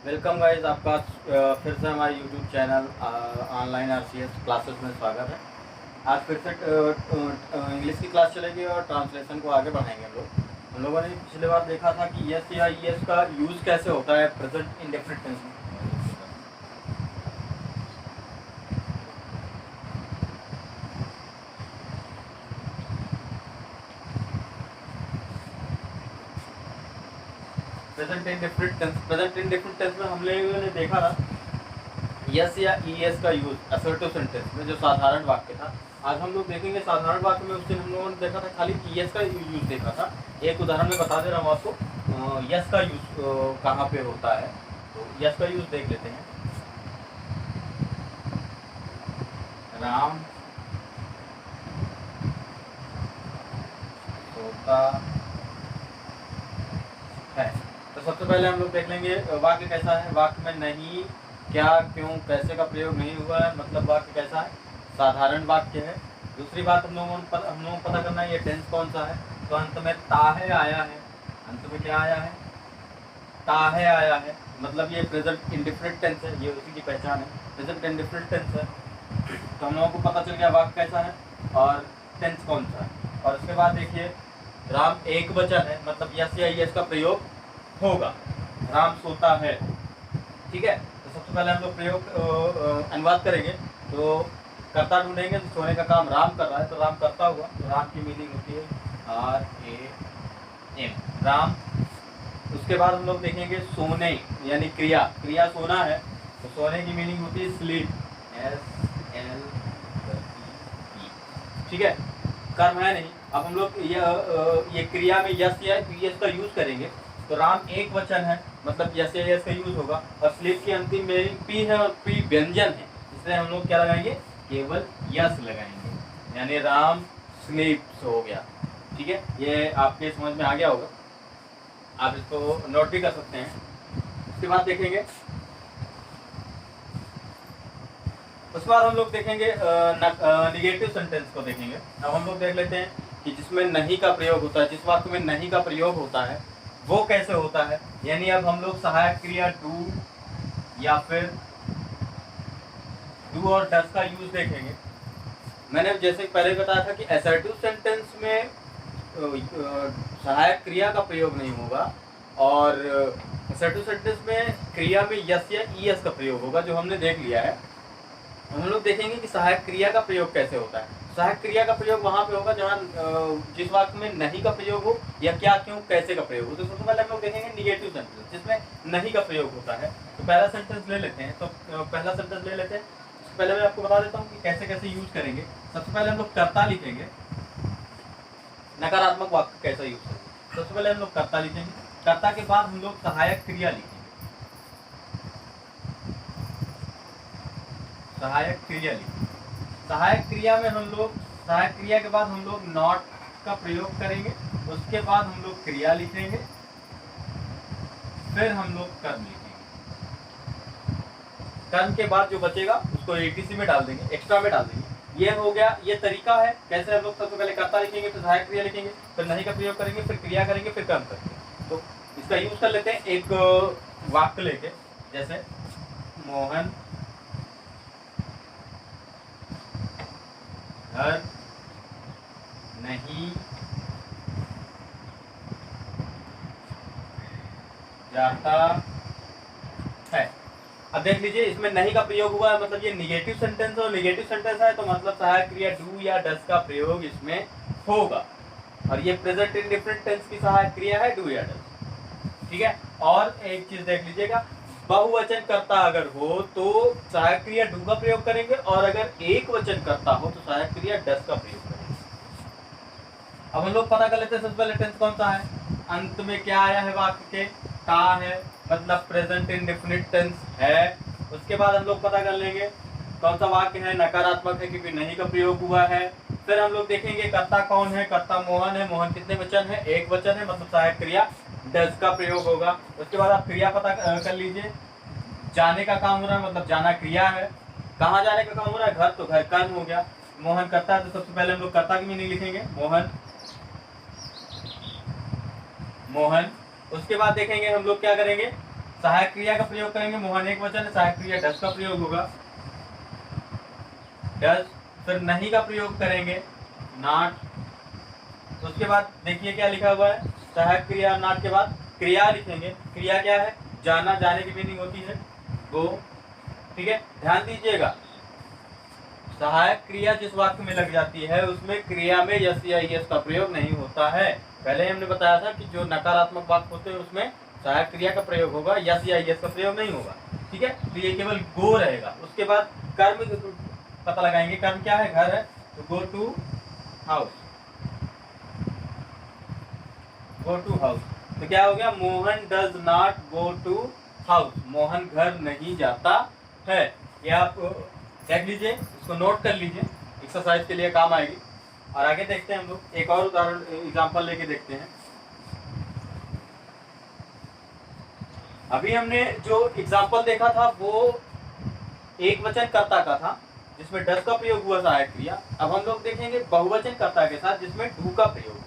Welcome guys, आपका फिर से हमारे YouTube channel online RCS classes में स्वागत है। आज फिर से इंग्लिश की क्लास चलेगी और ट्रांसलेशन को आगे बढ़ाएंगे हम लोगों ने पिछली बार देखा था कि यस या ईएस का यूज़ कैसे होता है प्रेजेंट इंडेफिनिट टेंस में। प्रेजेंट इंडेफिनिट टेंस में हम लोगों ने देखा था यस या ईएस का यूज असर्टिव सेंटेंस में, जो साधारण वाक्य था। आज हम लोग देखेंगे साधारण वाक्य में। उस दिन हम लोगों ने देखा था खाली ईएस का यूज देखा था। एक उदाहरण में बता दे रहा हूँ आपको, यस का यूज कहाँ पे होता है। तो यस का यूज देख लेते हैं। राम सोता है। तो सबसे पहले हम लोग देख लेंगे वाक्य कैसा है। वाक्य में नहीं, क्या, क्यों, कैसे का प्रयोग नहीं हुआ है, मतलब वाक्य कैसा है, साधारण वाक्य है। दूसरी बात हम लोगों को पता करना है ये टेंस कौन सा है। तो अंत में ताहे आया है। अंत में क्या आया है? ताहे आया है, मतलब ये प्रेजेंट इंडिफिनिट टेंस है। ये उसी की पहचान है, प्रेजेंट इंडिफिनिट टेंस है। तो हम लोगों को पता चल गया वाक्य कैसा है और टेंस कौन सा है। और उसके बाद देखिए राम एक वचन है, मतलब यस या यस का प्रयोग होगा। राम सोता है, ठीक है। तो सबसे पहले हम लोग प्रयोग अनुवाद करेंगे। तो कर्ता ढूंढेंगे, तो सोने का काम राम कर रहा है, तो राम करता हुआ। तो राम की मीनिंग होती है RAM, राम। उसके बाद हम लोग देखेंगे सोने यानी क्रिया। क्रिया सोना है, तो सोने की मीनिंग होती है स्लीप, SLEEP, ठीक है। कर्म है नहीं। अब हम लोग ये क्रिया में यस या ईएस का यूज करेंगे। तो राम एक वचन है, मतलब यस या ईएस का यूज होगा। और स्लीप की अंतिम मीनिंग पी है और पी व्यंजन है, इसलिए हम लोग क्या लगाएंगे? केवल यस लगाएंगे, यानी राम स्लीप्स हो गया, ठीक है। ये आपके समझ में आ गया होगा, आप इसको नोट भी कर सकते हैं। उसके बाद देखेंगे, उसके बाद हम लोग देखेंगे निगेटिव सेंटेंस को देखेंगे। अब हम लोग देख लेते हैं कि जिसमें नहीं का प्रयोग होता है, जिस वाक्य में नहीं का प्रयोग होता है वो कैसे होता है। यानी अब हम लोग सहायक क्रिया डू या फिर डू और डस का यूज देखेंगे। मैंने जैसे पहले बताया था कि असर्टिव सेंटेंस में सहायक क्रिया का प्रयोग नहीं होगा, और असर्टिव सेंटेंस में क्रिया में यस या ईएस का प्रयोग होगा, जो हमने देख लिया है। हम लोग देखेंगे कि सहायक क्रिया का प्रयोग कैसे होता है। सहायक क्रिया का प्रयोग वहां पे होगा जहाँ जिस वाक्य में नहीं का प्रयोग हो या क्या, क्यों, कैसे का प्रयोग हो। तो सबसे पहले हम लोग देखेंगे निगेटिव सेंटेंस जिसमें नहीं का प्रयोग होता है। तो पहला सेंटेंस ले लेते हैं। तो पहला सेंटेंस ले लेते हैं। पहले मैं आपको बता देता हूँ कि कैसे कैसे यूज करेंगे। सबसे पहले हम लोग कर्ता लिखेंगे। नकारात्मक वाक्य कैसा यूज करेंगे? सबसे पहले हम लोग कर्ता लिखेंगे। कर्ता के बाद हम लोग सहायक क्रिया लिखेंगे। सहायक क्रिया लिखेंगे। सहायक क्रिया में हम लोग, सहायक क्रिया के बाद हम लोग नॉट का प्रयोग करेंगे। उसके बाद हम लोग क्रिया लिखेंगे, फिर हम लोग कर्म लिखेंगे। कर्म के बाद जो बचेगा उसको एटीसी में डाल देंगे, एक्स्ट्रा में डाल देंगे। ये हो गया, ये तरीका है कैसे हम लोग सबसे पहले कर्ता लिखेंगे, फिर सहायक क्रिया लिखेंगे, फिर नहीं का प्रयोग करेंगे, फिर क्रिया करेंगे, फिर कर्म करेंगे। तो इसका यूज कर लेते हैं एक वाक्य लेके, जैसे मोहन घर नहीं जाता है। अब देख लीजिए, इसमें नहीं का प्रयोग हुआ है, मतलब ये निगेटिव सेंटेंस और निगेटिव सेंटेंस है, तो मतलब सहायक क्रिया डू या डस का प्रयोग इसमें होगा। और ये प्रेजेंट इंडिफिनिट टेंस की सहायक क्रिया है डू या डस, ठीक है। और एक चीज देख लीजिएगा, बहुवचन करता अगर हो तो सहायक क्रिया डू का प्रयोग करेंगे, और अगर एक वचन करता हो तो सहायक क्रिया डस का प्रयोग करेंगे। अब हम लोग पता कर लेते हैं सबसे पहले टेंस कौन सा है। अंत में क्या आया है वाक्य के? ता है, मतलब प्रेजेंट इंडेफिनिट टेंस है। उसके बाद हम लोग पता कर लेंगे कौन सा वाक्य है, नकारात्मक है क्योंकि नहीं का प्रयोग हुआ है। फिर हम लोग देखेंगे कर्ता कौन है। कर्ता मोहन है। मोहन कितने वचन है? एक वचन है, मतलब सहायक क्रिया डस का प्रयोग होगा। उसके बाद आप क्रिया पता कर लीजिए। जाने का काम हो रहा है, मतलब जाना क्रिया है। कहाँ जाने का काम हो रहा है? घर, तो घर कर्म हो गया। मोहन करता है, तो सबसे पहले हम लोग कर्ता की मीनिंग लिखेंगे, मोहन मोहन। उसके बाद देखेंगे हम लोग क्या करेंगे, सहायक क्रिया का प्रयोग करेंगे, मोहन एक वचन है, सहायक क्रिया डस का प्रयोग होगा, डस। फिर नहीं का प्रयोग करेंगे, नॉट। उसके बाद देखिए क्या लिखा हुआ है, सहायक क्रिया नॉट के बाद क्रिया लिखेंगे। क्रिया क्या है, जाना, जाने की मीनिंग होती है गो। ठीक है, ध्यान दीजिएगा, सहायक क्रिया जिस वाक्य में लग जाती है उसमें क्रिया में यस या यस का प्रयोग नहीं होता है। पहले हमने बताया था कि जो नकारात्मक वाक्य होते हैं उसमें सहायक क्रिया का प्रयोग होगा, यस या यस का प्रयोग नहीं होगा। ठीक है, तो ये केवल गो रहेगा। उसके बाद कर्म पता लगाएंगे, कर्म क्या है, घर है, तो go to house, go to house. तो क्या हो गया, Mohan does not go to house, Mohan घर नहीं जाता है। ये आप देख लीजिए, इसको नोट कर लीजिए, एक्सरसाइज के लिए काम आएगी। और आगे देखते हैं हम लोग, एक और उदाहरण एग्जांपल लेके देखते हैं। अभी हमने जो एग्जांपल देखा था वो एक वचन कर्ता का था जिसमें डस का प्रयोग हुआ सहायक क्रिया। अब हम लोग देखेंगे बहुवचन कर्ता के साथ जिसमें डू का प्रयोग होगा।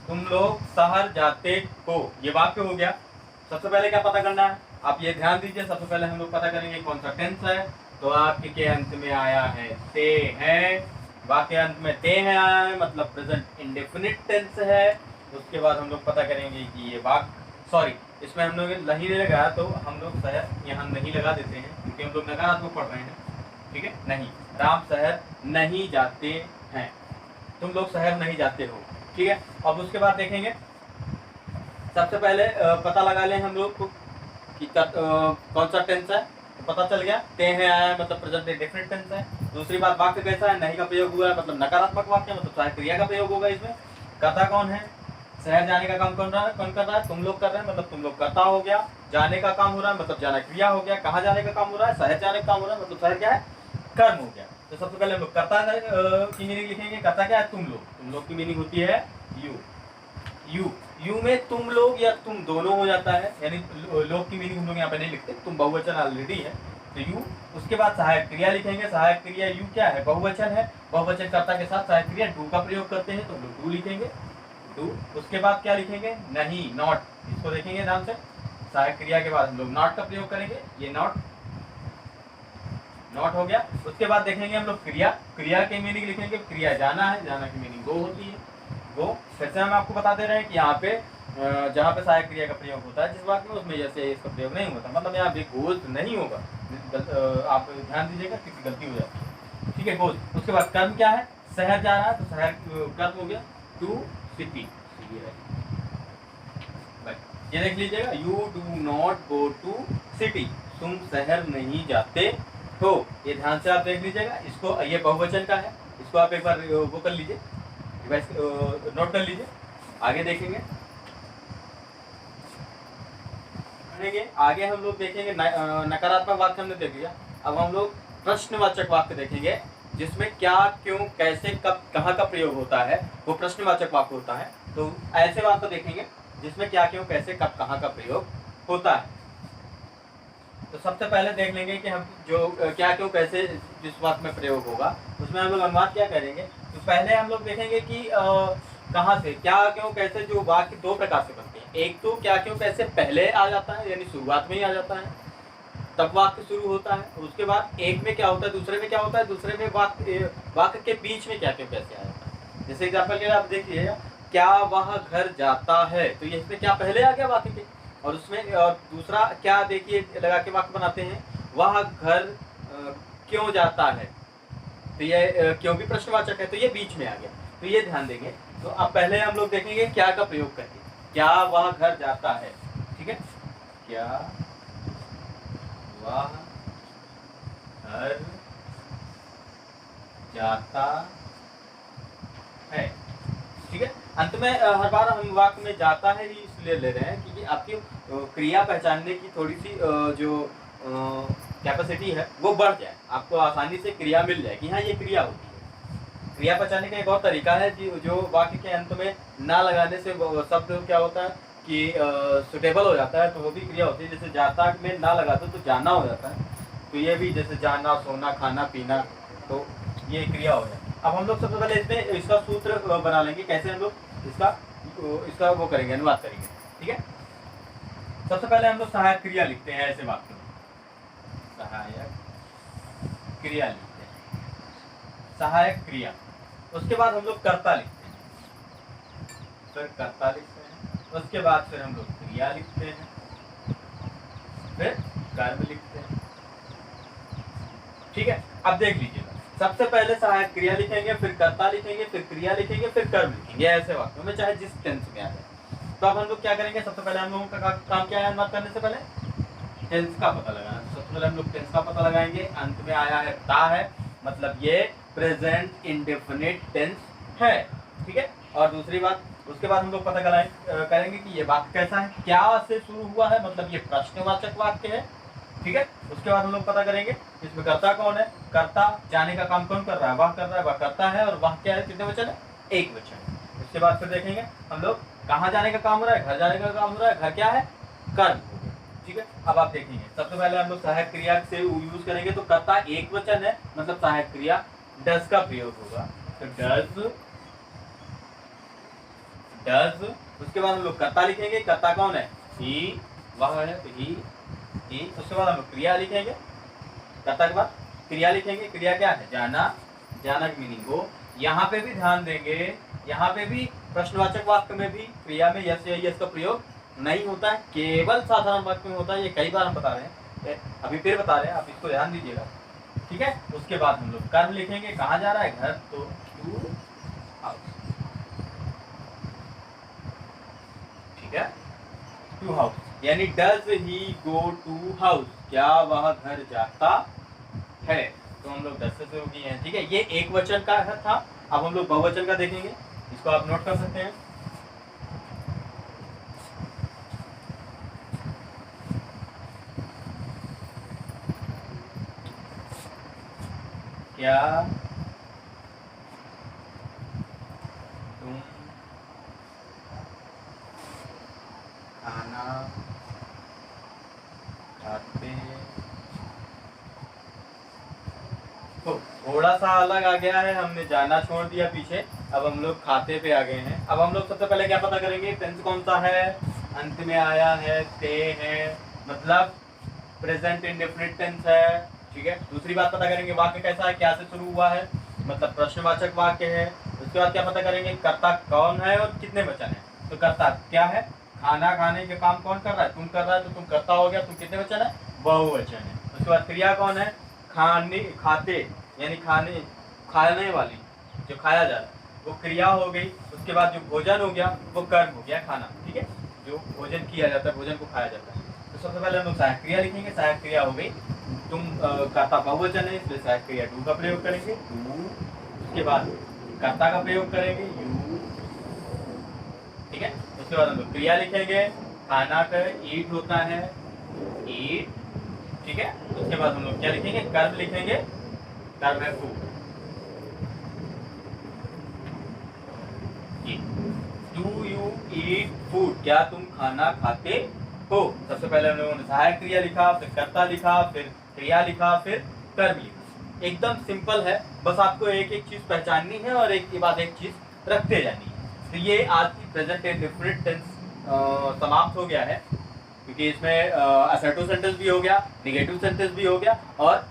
तुम लोग शहर जाते हो, ये वाक्य हो गया। सबसे पहले क्या पता करना है, आप ये ध्यान दीजिए। सबसे पहले हम लोग पता करेंगे कौन सा टेंस है। तो वाक्य के अंत में आया है ते है, वाक्य अंत में ते है आया है, मतलब प्रेजेंट इंडेफिनिट टेंस है। उसके बाद हम लोग पता करेंगे कि ये वाक्य, सॉरी इसमें हम लोग नहीं लगाया तो हम लोग शहर यहाँ नहीं लगा देते हैं क्योंकि हम लोग नकारात्मक पढ़ रहे हैं। ठीक है, नहीं, राम शहर नहीं जाते हैं, तुम लोग शहर नहीं जाते हो। ठीक है, अब उसके बाद देखेंगे, सबसे पहले पता लगा लें हम लोग कि कौन सा टेंस है। तो पता चल गया, ते हैं आया है मतलब प्रेजेंट इंडेफिनिट टेंस है। दूसरी बात, वाक्य कैसा है, नहीं का प्रयोग हुआ है मतलब नकारात्मक वाक्य, मतलब सहायक क्रिया का प्रयोग होगा इसमें। कर्ता कौन है, शहर जाने का काम कौन कर रहा है, तुम लोग कर रहे हैं, मतलब तुम लोग कर्ता हो गया। जाने का काम हो रहा है मतलब जाना क्रिया हो गया। कहाँ जाने का काम हो रहा है, शहर जाने का काम हो रहा है, मतलब शहर क्या है, कर्म हो गया। तो सबसे पहले हम लोग कर्ता की मीनिंग लिखेंगे। कर्ता क्या है, तुम लोग की मीनिंग होती है यू। यू में तुम लोग या तुम दोनों हो जाता है, यानी लोग की मीनिंग हम लोग यहाँ पे नहीं लिखते, तुम बहुवचन ऑलरेडी है तो यू। उसके बाद सहायक क्रिया लिखेंगे। सहायक क्रिया यू क्या है, बहुवचन है, बहुवचन कर्ता के साथ सहायक क्रिया डू का प्रयोग करते हैं तो हम लोग डू लिखेंगे, डू। उसके बाद क्या लिखेंगे, नहीं, नॉट, इसको देखेंगे ध्यान से। सहायक क्रिया के बाद हम लोग नॉट का प्रयोग करेंगे, ये नॉट हो गया। उसके बाद देखेंगे हम लोग क्रिया की मीनिंग लिखेंगे। क्रिया जाना है, जाना की मीनिंग गो होती है, गो। फिर से हम आपको बता दे रहे हैं कि यहाँ पे जहाँ पे सहायक क्रिया का प्रयोग होता है जिस वाक्य में, उसमें जैसे इसका प्रयोग नहीं होता, मतलब यहाँ पे गोज नहीं होगा। आप ध्यान दीजिएगा क्योंकि गलती हो जाती है। ठीक है, गोज। उसके बाद कर्म क्या है, शहर जा रहा है तो शहर कर्म हो गया टू सिटी। ये देख लीजिएगा, you do not go to city, तुम शहर नहीं जाते हो। ये ध्यान से आप देख लीजिएगा। इसको, ये बहुवचन का है, इसको आप एक बार वो कर लीजिए, नोट कर लीजिए। आगे देखेंगे, आगे हम लोग देखेंगे नकारात्मक वाक्य हमने देख लिया। अब हम लोग प्रश्नवाचक वाक्य देखेंगे जिसमें क्या, क्यों, कैसे, कब, कहाँ का प्रयोग होता है, वो प्रश्नवाचक वाक्य होता है। तो ऐसे वाक्य देखेंगे जिसमें क्या, क्यों, कैसे, कब, कहाँ का प्रयोग होता है। तो सबसे पहले देख लेंगे कि हम जो क्या, क्यों, कैसे जिस वाक्य में प्रयोग होगा उसमें हम लोग अनुवाद क्या करेंगे। तो पहले हम लोग देखेंगे कि कहाँ से, क्या, क्यों, कैसे, जो वाक्य दो प्रकार से बनते हैं। एक तो क्या, क्यों, कैसे पहले आ जाता है, यानी शुरुआत में ही आ जाता है, तब वाक्य शुरू होता है। उसके बाद एक में क्या होता है, दूसरे में क्या होता है, दूसरे में वाक्य के बीच में क्या, क्यों, कैसे आ जाता है। जैसे एग्जाम्पल के लिए आप देखिए, क्या वह घर जाता है, तो ये इसमें क्या पहले आ गया वाक्य के, और उसमें दूसरा क्या देखिए लगा के वाक्य बनाते हैं, वह घर क्यों जाता है, तो ये क्यों भी प्रश्नवाचक है तो ये बीच में आ गया, तो ये ध्यान देंगे। तो अब पहले हम लोग देखेंगे क्या का प्रयोग करके, क्या वह घर जाता है। ठीक है, क्या वह घर जाता है। ठीक है, अंत में हर बार हम वाक्य में जाता है ही इसलिए ले रहे हैं क्योंकि आपकी क्रिया पहचानने की थोड़ी सी जो कैपेसिटी है वो बढ़ जाए, आपको आसानी से क्रिया मिल जाए कि हाँ ये क्रिया होती है। क्रिया पहचानने का एक और तरीका है जो वाक्य के अंत में ना लगाने से शब्द क्या होता है कि सुटेबल हो जाता है, तो वो भी क्रिया होती है। जैसे जाता में ना लगा दो तो जाना हो जाता है, तो ये भी जैसे जाना, सोना, खाना, पीना, तो ये क्रिया हो जाए। अब हम लोग सबसे पहले इसमें इसका सूत्र बना लेंगे, कैसे हम लोग इसका वो करेंगे, अनुवाद करेंगे। ठीक है, सबसे पहले हम लोग सहायक क्रिया लिखते हैं ऐसे वाक्य में, सहायक क्रिया लिखते हैं, सहायक क्रिया। उसके बाद हम लोग कर्ता लिखते हैं, फिर कर्ता लिखते हैं, उसके बाद फिर हम लोग क्रिया लिखते हैं, फिर कर्म लिखते हैं। ठीक है, अब देख लीजिएगा, सबसे पहले सहायक क्रिया लिखेंगे, फिर कर्ता लिखेंगे, फिर क्रिया लिखेंगे, फिर कर्म लिखेंगे, ऐसे वाक्यों में चाहे जिस टेंस में आ जाए। तो अब हम लोग क्या करेंगे, सबसे पहले हम लोगों का काम क्या है अनुवाद करने से पहले, टेंस का पता लगाना। सबसे पहले हम लोग टेंस का पता लगाएंगे। अंत में आया है ता है, मतलब ये प्रेजेंट इंडेफिनिट टेंस है। ठीक है, और दूसरी बात, उसके बाद हम लोग पता करेंगे कि ये वाक्य कैसा है, क्या से शुरू हुआ है, मतलब ये प्रश्नवाचक वाक्य है। ठीक है, उसके बाद हम लोग पता करेंगे इसमें कर्ता कौन है, कर्ता जाने का काम कौन कर रहा है, वह कर रहा है, वह करता है, और वह क्या है, कितने वचन है, एक वचन है। उसके बाद फिर देखेंगे हम लोग कहाँ जाने का काम हो रहा है, घर जाने का काम हो रहा है, घर क्या है, कर्म हो गया। ठीक है, अब आप देखेंगे सबसे पहले हम लोग सहायक क्रिया से यूज करेंगे, तो कर्ता एक वचन है, मतलब सहायक क्रिया डज का प्रयोग होगा, तो डज। उसके बाद हम लोग कर्ता लिखेंगे, कर्ता कौन है, ही, वह है, तो ही। उसके बाद हम लोग क्रिया लिखेंगे, कर्ता के बाद क्रिया लिखेंगे, क्रिया क्या है, जाना, जाना की मीनिंग हो। यहाँ पे भी ध्यान देंगे, यहाँ पे भी प्रश्नवाचक वाक्य में भी क्रिया में यस या यस का प्रयोग नहीं होता है, केवल साधारण वाक्य में होता है। ये कई बार हम बता रहे हैं, अभी फिर बता रहे हैं, आप इसको ध्यान दीजिएगा। ठीक है, उसके बाद हम लोग कर्म लिखेंगे, कहाँ जा रहा है, घर, तो टू हाउस। ठीक है, टू हाउस, यानी does he go to house, क्या वह घर जाता है, तो हम लोग 10 से शुरू किए हैं। ठीक है, ये एक वचन का था। अब हम लोग बहुवचन का देखेंगे, इसको आप नोट कर सकते हैं। क्या तुम खाना खाते हो, थोड़ा सा अलग आ गया है, हमने जाना छोड़ दिया पीछे, अब हम लोग खाते पे आ गए हैं। अब हम लोग सबसे पहले क्या पता करेंगे, टेंस कौन सा है, अंत में आया है, ते है, मतलब प्रेजेंट इंडेफिनिट टेंस है। ठीक है, दूसरी बात पता करेंगे वाक्य कैसा है, क्या से शुरू हुआ है, मतलब प्रश्नवाचक वाक्य है। उसके बाद क्या पता करेंगे, कर्ता कौन है और कितने वचन है, तो कर्ता क्या है, खाना खाने के काम कौन कर रहा है, तुम कर रहा है, तो तुम कर्ता हो गया, तुम कितने वचन है, बहुवचन है। उसके बाद क्रिया कौन है, खाने, खाते, यानी खाने वाली, जो खाया जा रहा है वो क्रिया हो गई। उसके बाद जो भोजन हो गया वो कर्म हो गया, खाना। ठीक है, जो भोजन किया जाता है, भोजन को खाया जाता है। तो सबसे पहले हम लोग सहायक क्रिया लिखेंगे, सहायक क्रिया हो गई, तुम कर्ता बहुवचन है, इसलिए सहायक क्रिया डू का प्रयोग करेंगे, डू। उसके बाद कर्ता का प्रयोग करेंगे, यू। ठीक है, उसके बाद हम लोग क्रिया लिखेंगे, खाना का ईट होता है, ईट। ठीक है, उसके बाद हम लोग क्या लिखेंगे, कर्म लिखेंगे, कर्म है food, do you eat food, क्या तुम खाना खाते हो। सबसे पहले हम लोगों ने सहायक क्रिया लिखा, फिर कर्ता लिखा, फिर क्रिया लिखा, फिर कर्म लिखा। एकदम सिंपल है, बस आपको एक एक चीज पहचाननी है और एक के बाद एक चीज रखते जानी है। तो ये आज की प्रेजेंट इंडेफिनिट टेंस समाप्त हो गया है, क्योंकि इसमें असर्टिव सेंटेंस भी हो गया, निगेटिव सेंटेंस भी हो गया, और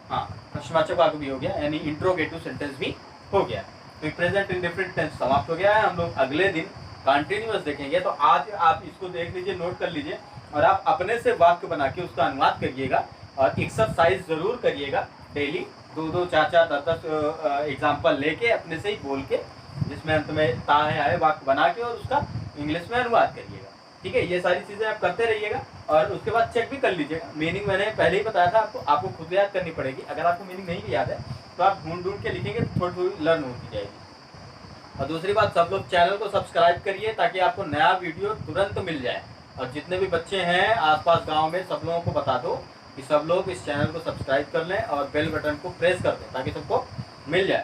हाँ, प्रश्नवाचक वाक्य भी हो गया, यानी इंट्रोगेटिव सेंटेंस भी हो गया। तो प्रेजेंट इंडेफिनिट टेंस समाप्त हो गया है। हम लोग अगले दिन कंटिन्यूअस देखेंगे, तो आज आप इसको देख लीजिए, नोट कर लीजिए, और आप अपने से वाक्य बना के उसका अनुवाद करिएगा, और एक्सरसाइज जरूर करिएगा डेली, 2-2, 4-4, 10-10 एग्जाम्पल लेके अपने से ही बोल के, जिसमें अंत में ता है आए वाक्य बना के, और उसका इंग्लिश में अनुवाद करिएगा। ठीक है, ये सारी चीजें आप करते रहिएगा, और उसके बाद चेक भी कर लीजिएगा। मीनिंग मैंने पहले ही बताया था आपको खुद याद करनी पड़ेगी। अगर आपको मीनिंग नहीं भी याद है तो आप ढूंढ के लिखेंगे, तो थोड़ी थोड़ी लर्न होती जाएगी। और दूसरी बात, सब लोग चैनल को सब्सक्राइब करिए, ताकि आपको नया वीडियो तुरंत मिल जाए। और जितने भी बच्चे हैं आसपास गांव में, सब लोगों को बता दो कि सब लोग इस चैनल को सब्सक्राइब कर लें और बेल बटन को प्रेस कर दें ताकि सबको मिल जाए।